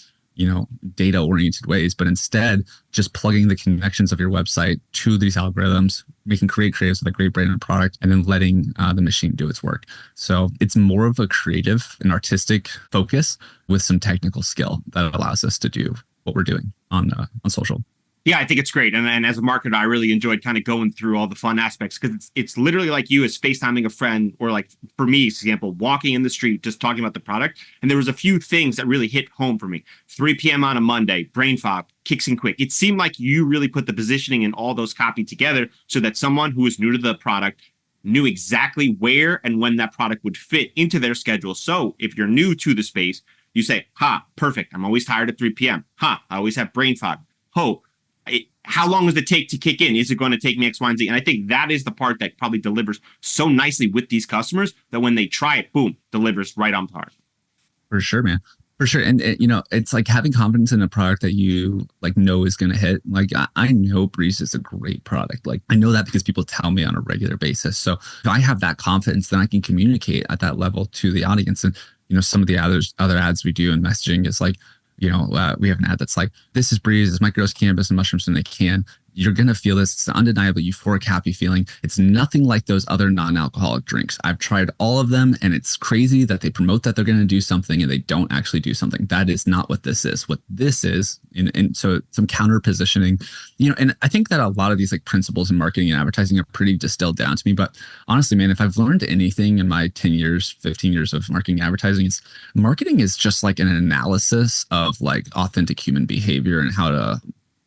data oriented ways, but instead just plugging the connections of your website to these algorithms, making creatives with a great brand and product, and then letting the machine do its work. So it's more of a creative and artistic focus with some technical skill that allows us to do what we're doing on social. Yeah, I think it's great. And as a marketer, I really enjoyed kind of going through all the fun aspects, because it's literally like you as FaceTiming a friend, or like for me, for example, walking in the street, just talking about the product. And there was a few things that really hit home for me. 3 p.m. on a Monday, brain fog, kicks in quick. It seemed like you really put the positioning and all those copied together so that someone who is new to the product knew exactly where and when that product would fit into their schedule. So if you're new to the space, you say, perfect. I'm always tired at 3 p.m. I always have brain fog. How long does it take to kick in? Is it going to take me X, Y, and Z? And I think that is the part that probably delivers so nicely with these customers that when they try it, boom, delivers right on par. For sure, man. For sure. And, it's like having confidence in a product that you know is going to hit. Like, I know BRĒZ is a great product. Like, I know that because people tell me on a regular basis. So if I have that confidence, then I can communicate at that level to the audience. And, some of the other ads we do in messaging is like, we have an ad that's like, this is BRĒZ, it's microdose cannabis and mushrooms in a can. You're going to feel this. It's an undeniable euphoric, happy feeling. It's nothing like those other non-alcoholic drinks. I've tried all of them, and it's crazy that they promote that they're going to do something and they don't actually do something. That is not what this is. What this is, and so some counter positioning, and I think that a lot of these principles in marketing and advertising are pretty distilled down to me. But honestly, man, if I've learned anything in my 10 years, 15 years of marketing and advertising, it's marketing is just like an analysis of authentic human behavior and how to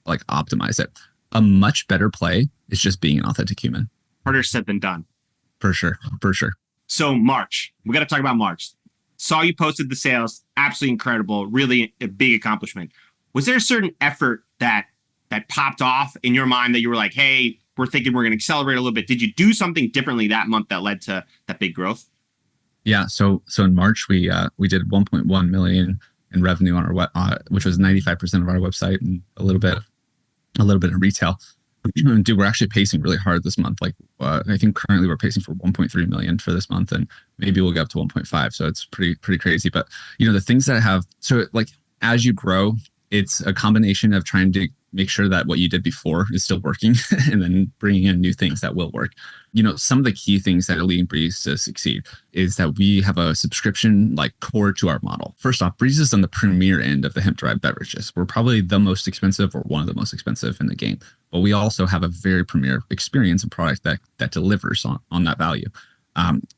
optimize it. A much better play is just being an authentic human. Harder said than done. For sure. So March, we got to talk about March. Saw you posted the sales, absolutely incredible, really a big accomplishment. Was there a certain effort that popped off in your mind that you were like, hey, we're thinking we're going to accelerate a little bit? Did you do something differently that month that led to that big growth? Yeah. So in March, we did 1.1 million in revenue on our which was 95% of our website, and a little bit of retail. Dude, we're actually pacing really hard this month. I think currently we're pacing for 1.3 million for this month, and maybe we'll get up to 1.5. So it's pretty crazy. But the things that as you grow, it's a combination of trying to make sure that what you did before is still working, and then bringing in new things that will work. Some of the key things that are leading BRĒZ to succeed is that we have a subscription core to our model. First off, BRĒZ is on the premier end of the hemp-derived beverages. We're probably the most expensive, or one of the most expensive in the game, but we also have a very premier experience and product that delivers on that value.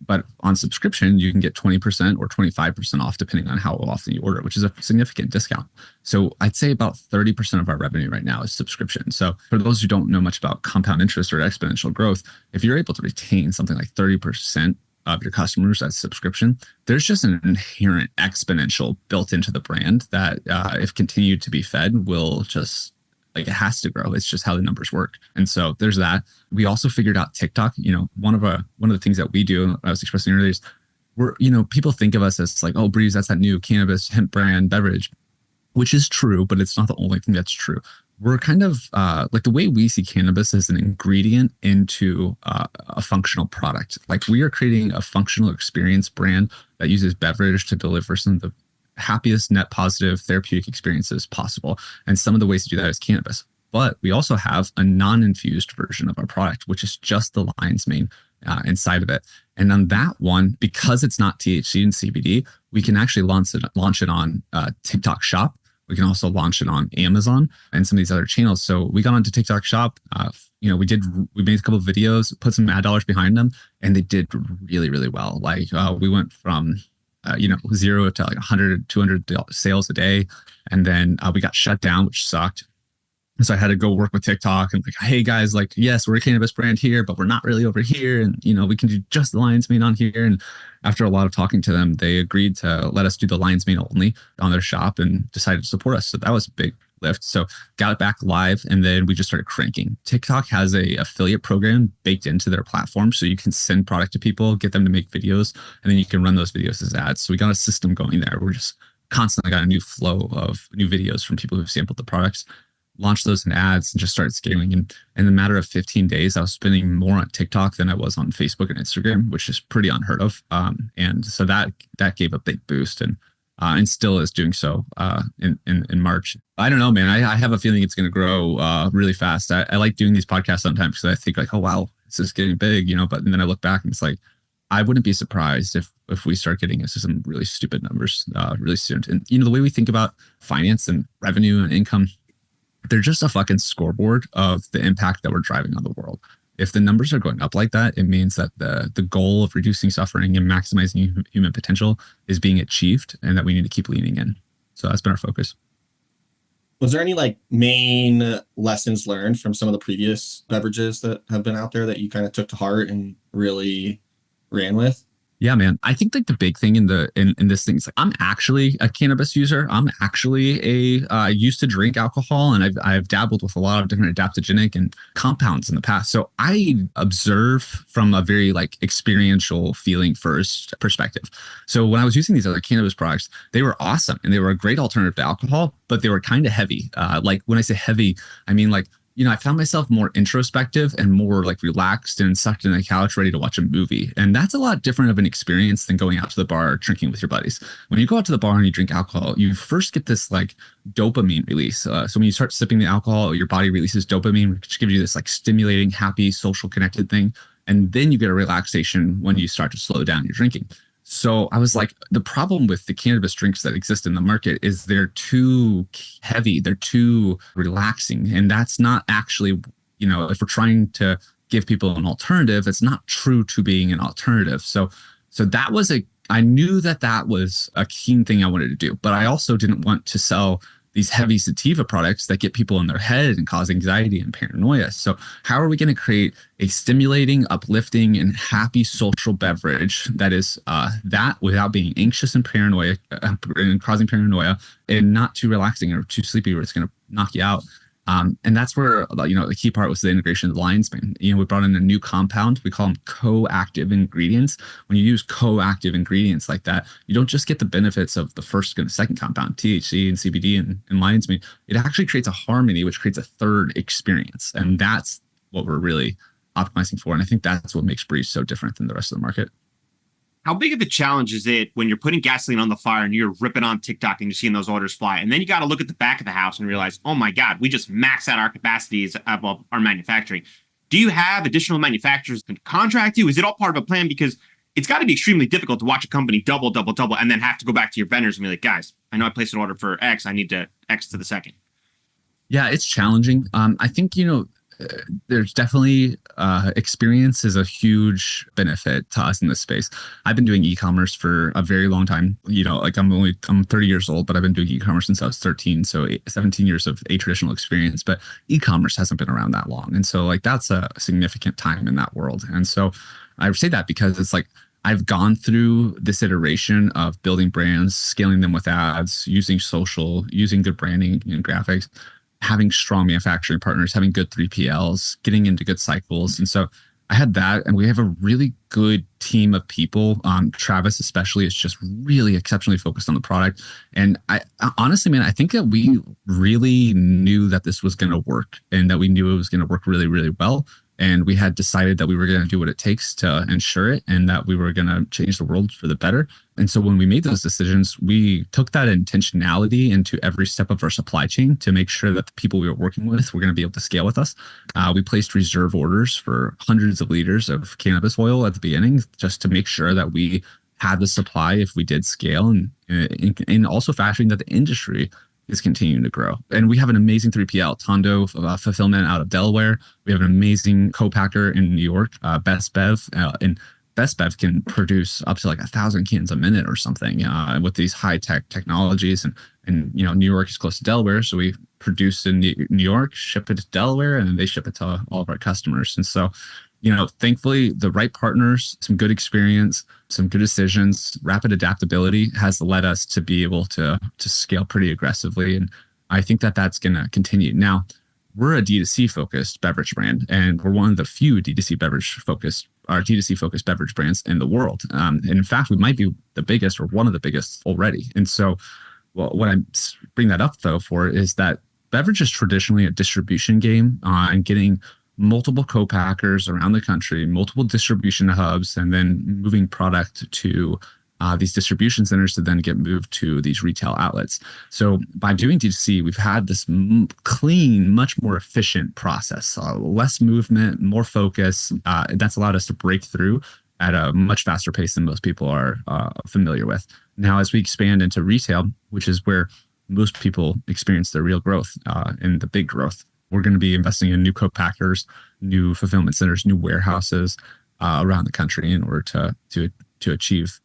But on subscription, you can get 20% or 25% off depending on how often you order, which is a significant discount. So I'd say about 30% of our revenue right now is subscription. So for those who don't know much about compound interest or exponential growth, if you're able to retain something like 30% of your customers as subscription, there's just an inherent exponential built into the brand that if continued to be fed will just Like it has to grow. It's just how the numbers work. And so there's that. We also figured out TikTok. One of the things that we do, I was expressing earlier, is people think of us as like, oh, BRĒZ, that's that new cannabis hemp brand beverage, which is true, but it's not the only thing that's true. We're kind of like the way we see cannabis as an ingredient into a functional product. Like we are creating a functional experience brand that uses beverage to deliver some of the happiest net positive therapeutic experiences possible. And some of the ways to do that is cannabis. But we also have a non-infused version of our product, which is just the lion's mane inside of it. And on that one, because it's not THC and CBD, we can actually launch it on TikTok Shop. We can also launch it on Amazon and some of these other channels. So we got onto TikTok Shop. We made a couple of videos, put some ad dollars behind them, and they did really, really well. Like we went from 0 to like 100, 200 sales a day. And then we got shut down, which sucked. So I had to go work with TikTok and like, hey guys, like, yes, we're a cannabis brand here, but we're not really over here. And, we can do just the lion's mane on here. And after a lot of talking to them, they agreed to let us do the lion's mane only on their shop and decided to support us. So that was a big lift. So got it back live, and then we just started cranking. TikTok has a affiliate program baked into their platform. So you can send product to people, get them to make videos, and then you can run those videos as ads. So we got a system going there. We're just constantly got a new flow of new videos from people who've sampled the products, launched those in ads, and just started scaling. And in a matter of 15 days, I was spending more on TikTok than I was on Facebook and Instagram, which is pretty unheard of. And so that gave a big boost, and still is doing so in March. I don't know, man. I have a feeling it's going to grow really fast. I like doing these podcasts sometimes because I think like, oh, wow, this is getting big, but then I look back and it's like, I wouldn't be surprised if we start getting into some really stupid numbers really soon. And, the way we think about finance and revenue and income, they're just a fucking scoreboard of the impact that we're driving on the world. If the numbers are going up like that, it means that the goal of reducing suffering and maximizing human potential is being achieved, and that we need to keep leaning in. So that's been our focus. Was there any like main lessons learned from some of the previous beverages that have been out there that you kind of took to heart and really ran with? Yeah, man. I think like the big thing in this thing is like, I'm actually a cannabis user. I'm actually I used to drink alcohol, and I've dabbled with a lot of different adaptogenic and compounds in the past. So I observe from a very like experiential feeling first perspective. So when I was using these other cannabis products, they were awesome and they were a great alternative to alcohol, but they were kind of heavy. Like when I say heavy, I mean like, I found myself more introspective and more like relaxed and sucked in the couch, ready to watch a movie. And that's a lot different of an experience than going out to the bar drinking with your buddies. When you go out to the bar and you drink alcohol, you first get this like dopamine release. So when you start sipping the alcohol, your body releases dopamine, which gives you this like stimulating, happy, social connected thing. And then you get a relaxation when you start to slow down your drinking. So I was like, the problem with the cannabis drinks that exist in the market is they're too heavy, they're too relaxing. And that's not actually, if we're trying to give people an alternative, it's not true to being an alternative. So that was I knew that was a keen thing I wanted to do, but I also didn't want to sell these heavy sativa products that get people in their head and cause anxiety and paranoia. So how are we going to create a stimulating, uplifting, and happy social beverage that is that without being anxious and paranoia and causing paranoia, and not too relaxing or too sleepy where it's going to knock you out? And that's where, the key part was the integration of the lion's mane. We brought in a new compound. We call them co-active ingredients. When you use co-active ingredients like that, you don't just get the benefits of the first and the second compound, THC and CBD and lion's mane. It actually creates a harmony, which creates a third experience. And that's what we're really optimizing for. And I think that's what makes BRĒZ so different than the rest of the market. How big of a challenge is it when you're putting gasoline on the fire and you're ripping on TikTok and you're seeing those orders fly? And then you got to look at the back of the house and realize, oh my God, we just maxed out our capacities of our manufacturing. Do you have additional manufacturers that contract you? Is it all part of a plan? Because it's got to be extremely difficult to watch a company double, and then have to go back to your vendors and be like, guys, I know I placed an order for X. I need to X to the second. Yeah, it's challenging. I think, there's definitely experience is a huge benefit to us in this space. I've been doing e-commerce for a very long time. I'm 30 years old, but I've been doing e-commerce since I was 13. So 17 years of a traditional experience, but e-commerce hasn't been around that long. And so that's a significant time in that world. And so I say that because it's like, I've gone through this iteration of building brands, scaling them with ads, using social, using good branding and graphics, having strong manufacturing partners, having good 3PLs, getting into good cycles. And so I had that, and we have a really good team of people. Travis especially is just really exceptionally focused on the product. And I honestly, man, I think that we really knew that this was going to work, and that we knew it was going to work really, really well. And we had decided that we were going to do what it takes to ensure it, and that we were going to change the world for the better. And so when we made those decisions, we took that intentionality into every step of our supply chain to make sure that the people we were working with were going to be able to scale with us. We placed reserve orders for hundreds of liters of cannabis oil at the beginning, just to make sure that we had the supply if we did scale, and also factoring that the industry is continuing to grow. And we have an amazing 3PL, Tondo Fulfillment out of Delaware. We have an amazing co-packer in New York, Best Bev. And Best Bev can produce up to like 1,000 cans a minute or something with these high-tech technologies. And New York is close to Delaware, so we produce in New York, ship it to Delaware, and then they ship it to all of our customers. And so, thankfully, the right partners, some good experience, some good decisions, rapid adaptability has led us to be able to scale pretty aggressively. And I think that that's going to continue. Now, we're a D2C focused beverage brand, and we're one of the few D2C focused beverage brands in the world. And in fact, we might be the biggest or one of the biggest already. And so, what I bring that up though for is that beverage is traditionally a distribution game, and getting multiple co-packers around the country, multiple distribution hubs, and then moving product to these distribution centers to then get moved to these retail outlets. So by doing D2C, we've had this clean, much more efficient process, less movement, more focus. That's allowed us to break through at a much faster pace than most people are familiar with. Now, as we expand into retail, which is where most people experience their real growth and the big growth, we're going to be investing in new co-packers, new fulfillment centers, new warehouses around the country in order to achieve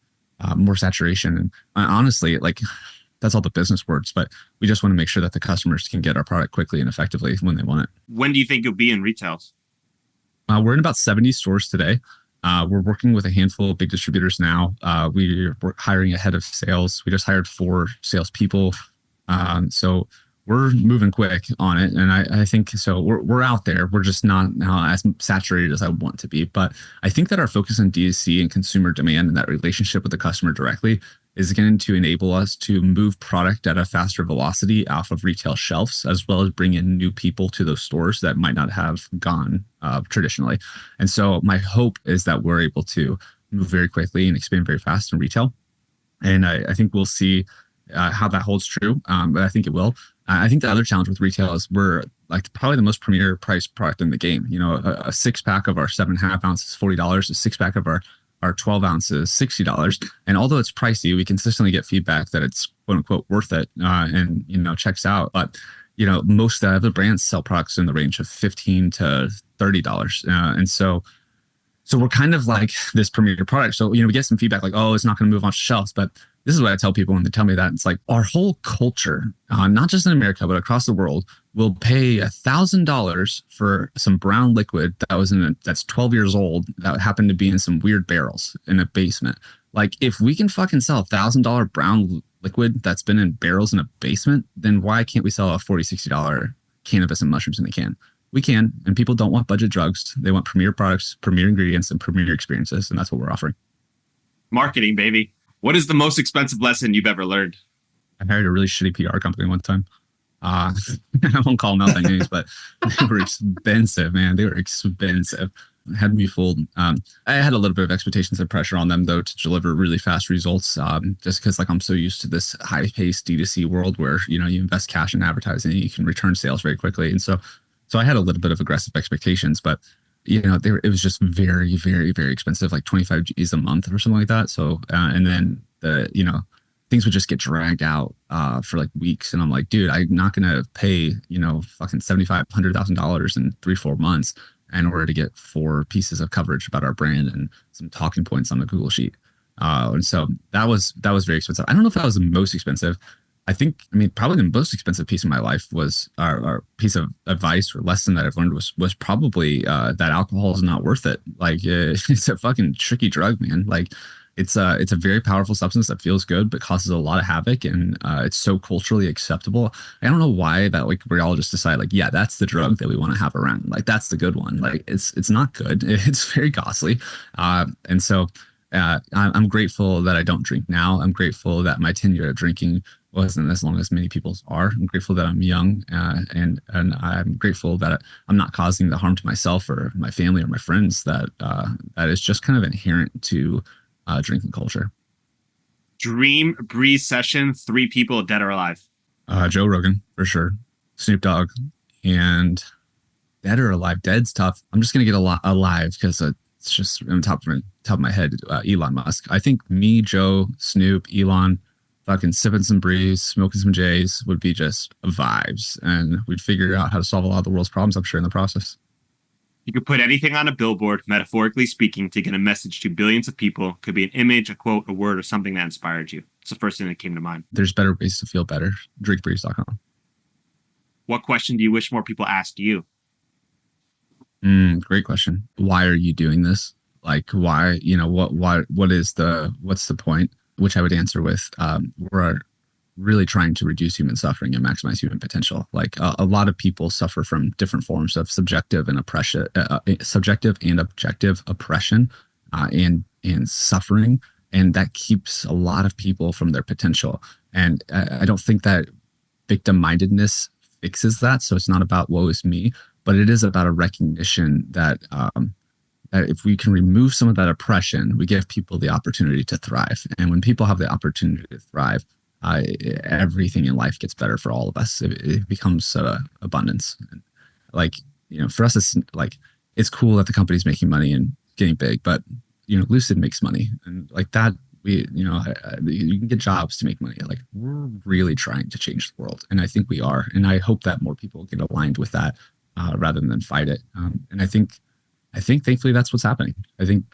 more saturation. And honestly, that's all the business words, but we just want to make sure that the customers can get our product quickly and effectively when they want it. When do you think you'll be in retails? We're in about 70 stores today. We're working with a handful of big distributors now. We're hiring a head of sales. We just hired 4 salespeople. So we're moving quick on it. And I think so we're out there. We're just not now as saturated as I want to be. But I think that our focus on D2C and consumer demand and that relationship with the customer directly is going to enable us to move product at a faster velocity off of retail shelves, as well as bring in new people to those stores that might not have gone traditionally. And so my hope is that we're able to move very quickly and expand very fast in retail. And I think we'll see how that holds true, but I think it will. I think the other challenge with retail is we're probably the most premier priced product in the game. A 6-pack of our 7.5 ounces is $40, a 6-pack of our 12 ounces $60. And although it's pricey, we consistently get feedback that it's quote unquote worth it and checks out. But most other brands sell products in the range of $15 to $30. And so we're kind of like this premier product. So, we get some feedback like, oh, it's not going to move on shelves. But this is what I tell people when they tell me that. It's like our whole culture, not just in America, but across the world, will pay $1,000 for some brown liquid that's 12 years old that happened to be in some weird barrels in a basement. Like, if we can fucking sell $1,000 brown liquid that's been in barrels in a basement, then why can't we sell a $40, $60 cannabis and mushrooms in a can? We can, and people don't want budget drugs. They want premier products, premier ingredients, and premier experiences, and that's what we're offering. Marketing, baby. What is the most expensive lesson you've ever learned? I hired a really shitty PR company one time. I won't call them out by names, but they were expensive, man. They were expensive. Had me fooled. I had a little bit of expectations and pressure on them, though, to deliver really fast results. Just because I'm so used to this high-paced D2C world where you invest cash in advertising, and you can return sales very quickly, and so I had a little bit of aggressive expectations, but it was just very, very, very expensive, like 25 G's a month or something like that. So, and then things would just get dragged out for like weeks. And I'm like, dude, I'm not going to pay, fucking $7,500,000 in 3-4 months in order to get 4 pieces of coverage about our brand and some talking points on the Google sheet. And so that was very expensive. I don't know if that was the most expensive. Probably the most expensive piece of my life was our piece of advice or lesson that I've learned was probably that alcohol is not worth it. Like, it's a fucking tricky drug, man. Like, it's a very powerful substance that feels good but causes a lot of havoc, and it's so culturally acceptable. I don't know why that like we all just decide like, yeah, that's the drug that we want to have around, like that's the good one. Like it's not good. It's very costly, and so I'm grateful that I don't drink now. I'm grateful that my tenure of drinking wasn't as long as many people's are. I'm grateful that I'm young, and I'm grateful that I'm not causing the harm to myself or my family or my friends that is just kind of inherent to drinking culture. Dream BRĒZ session, 3 people, dead or alive. Joe Rogan for sure, Snoop Dogg, and dead or alive. Dead's tough. I'm just gonna get alive because it's just on top of my head. Elon Musk. I think me, Joe, Snoop, Elon, fucking sipping some BRĒZ, smoking some J's would be just vibes, and we'd figure out how to solve a lot of the world's problems, I'm sure, in the process. You could put anything on a billboard, metaphorically speaking, to get a message to billions of people. Could be an image, a quote, a word, or something that inspired you. It's the first thing that came to mind. There's better ways to feel better. DrinkBRĒZ.com. What question do you wish more people asked you? Great question. Why are you doing this? Like, why, what's the point? Which I would answer with, we're really trying to reduce human suffering and maximize human potential. Like a lot of people suffer from different forms of subjective and objective oppression, and suffering. And that keeps a lot of people from their potential. And I don't think that victim-mindedness fixes that. So it's not about woe is me, but it is about a recognition that that if we can remove some of that oppression, we give people the opportunity to thrive. And when people have the opportunity to thrive, everything in life gets better for all of us. It becomes abundance. Like, for us, it's like, it's cool that the company's making money and getting big, but, Lucid makes money, and like that, you can get jobs to make money. Like, we're really trying to change the world. And I think we are. And I hope that more people get aligned with that, rather than fight it. And I think thankfully that's what's happening. I think,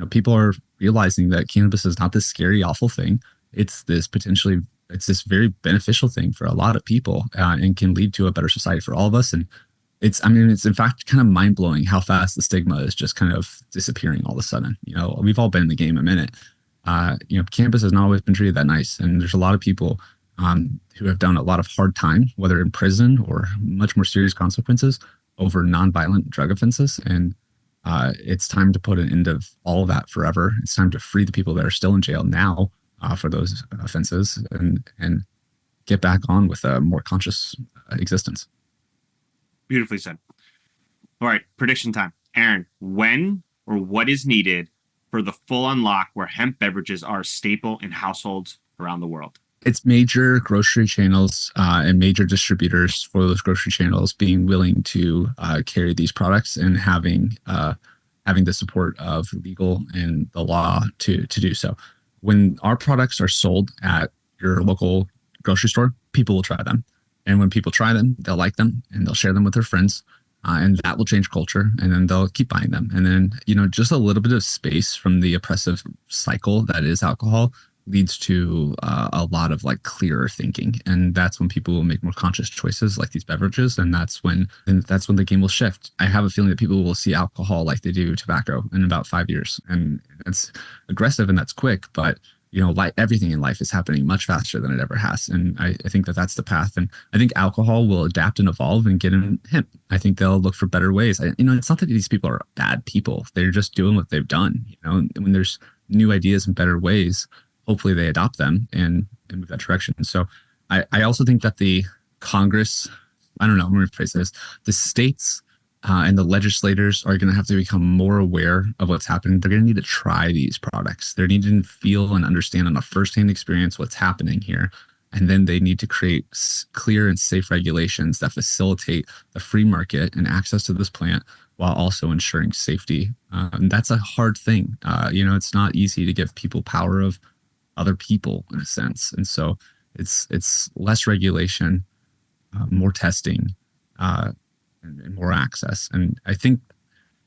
people are realizing that cannabis is not this scary, awful thing. It's this very beneficial thing for a lot of people, and can lead to a better society for all of us. And it's in fact kind of mind blowing how fast the stigma is just kind of disappearing all of a sudden. We've all been in the game a minute. Cannabis has not always been treated that nice. And there's a lot of people, who have done a lot of hard time, whether in prison or much more serious consequences over nonviolent drug offenses. And it's time to put an end of all of that forever. It's time to free the people that are still in jail now, for those offenses, and get back on with a more conscious existence. Beautifully said. All right, prediction time. Aaron, when or what is needed for the full unlock where hemp beverages are a staple in households around the world? It's major grocery channels, and major distributors for those grocery channels being willing to carry these products, and having the support of legal and the law to do so. When our products are sold at your local grocery store, people will try them. And when people try them, they'll like them and they'll share them with their friends. And that will change culture, and then they'll keep buying them. And then, just a little bit of space from the oppressive cycle that is alcohol leads to a lot of like clearer thinking. And that's when people will make more conscious choices like these beverages. And that's when the game will shift. I have a feeling that people will see alcohol like they do tobacco in about 5 years. And that's aggressive and that's quick, but like everything in life is happening much faster than it ever has. And I think that that's the path. And I think alcohol will adapt and evolve and get in hemp. I think they'll look for better ways. It's not that these people are bad people. They're just doing what they've done. When there's new ideas and better ways, hopefully they adopt them and move that direction. So I also think that the Congress, I'm going to rephrase this, the states and the legislators are going to have to become more aware of what's happening. They're going to need to try these products. They need to feel and understand on a firsthand experience what's happening here. And then they need to create clear and safe regulations that facilitate the free market and access to this plant while also ensuring safety. And that's a hard thing. It's not easy to give people power of other people in a sense. And so it's less regulation, more testing, and more access. And I think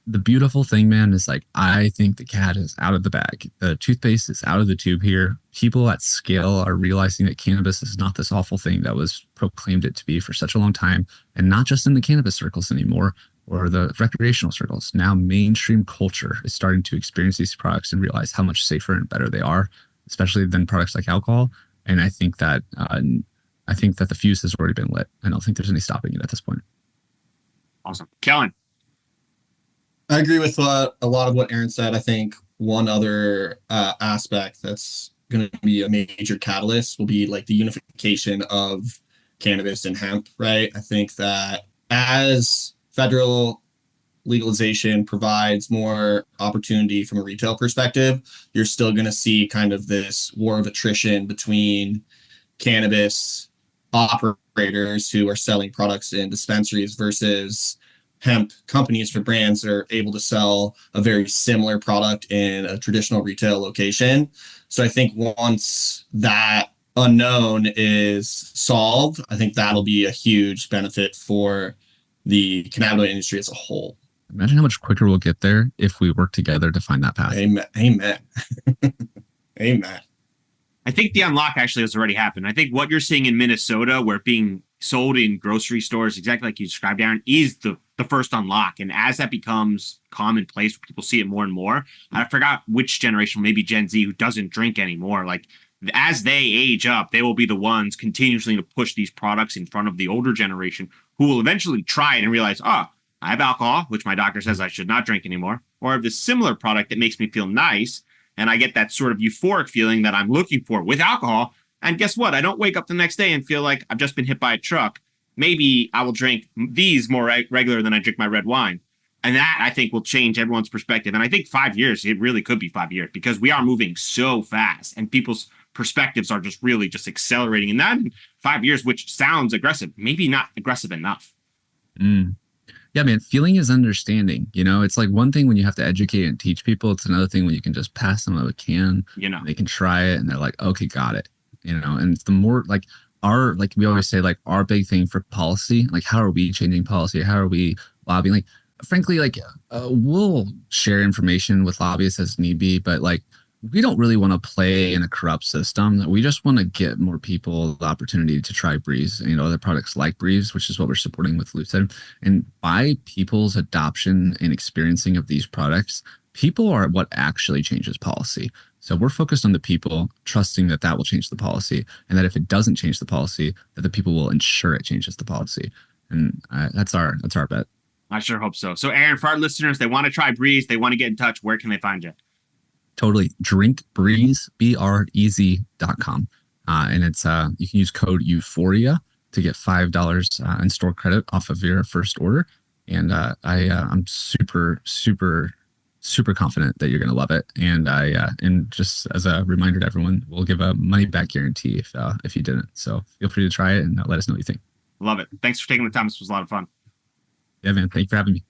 the beautiful thing, man, is like, I think the cat is out of the bag. The toothpaste is out of the tube here. People at scale are realizing that cannabis is not this awful thing that was proclaimed it to be for such a long time. And not just in the cannabis circles anymore, or the recreational circles. Now mainstream culture is starting to experience these products and realize how much safer and better they are, especially than products like alcohol. And I think that the fuse has already been lit. I don't think there's any stopping it at this point. Awesome. Kellan. I agree with a lot of what Aaron said. I think one other aspect that's going to be a major catalyst will be like the unification of cannabis and hemp, right? I think that as federal legalization provides more opportunity from a retail perspective, you're still going to see kind of this war of attrition between cannabis operators who are selling products in dispensaries versus hemp companies or brands that are able to sell a very similar product in a traditional retail location. So I think once that unknown is solved, I think that'll be a huge benefit for the cannabinoid industry as a whole. Imagine how much quicker we'll get there if we work together to find that path. Amen. Amen. Amen. I think the unlock actually has already happened. I think what you're seeing in Minnesota, where it being sold in grocery stores, exactly like you described, Aaron, is the first unlock. And as that becomes commonplace, people see it more and more. I forgot which generation, maybe Gen Z, who doesn't drink anymore. Like as they age up, they will be the ones continuously to push these products in front of the older generation, who will eventually try it and realize, oh, I have alcohol, which my doctor says I should not drink anymore, or I have this similar product that makes me feel nice. And I get that sort of euphoric feeling that I'm looking for with alcohol. And guess what? I don't wake up the next day and feel like I've just been hit by a truck. Maybe I will drink these more regular than I drink my red wine. And that, I think, will change everyone's perspective. And I think 5 years, it really could be 5 years, because we are moving so fast and people's perspectives are just really just accelerating. And that in 5 years, which sounds aggressive, maybe not aggressive enough. Yeah, man, feeling is understanding. You know, it's like one thing when you have to educate and teach people. It's another thing when you can just pass them a can, You know, they can try it and they're like, okay, got it. You know, and it's the more like like we always say, like our big thing for policy, like how are we changing policy? How are we lobbying? Like, frankly, like we'll share information with lobbyists as need be, but like we don't really want to play in a corrupt system. We just want to get more people the opportunity to try BRÄZ, you know, other products like BRÄZ, which is what we're supporting with Lucid. And by people's adoption and experiencing of these products, people are what actually changes policy. So we're focused on the people, trusting that that will change the policy, and that if it doesn't change the policy, that the people will ensure it changes the policy. And that's our bet. I sure hope so. So, Aaron, for our listeners, they want to try BRÄZ, they want to get in touch. Where can they find you? Totally. Drink BRÄZ, BREZ.com. And it's you can use code Euphoria to get $5 in store credit off of your first order. And I'm super confident that you're going to love it. And and just as a reminder to everyone, we'll give a money back guarantee if you didn't. So feel free to try it and let us know what you think. Love it. Thanks for taking the time. This was a lot of fun. Yeah, man. Thank you for having me.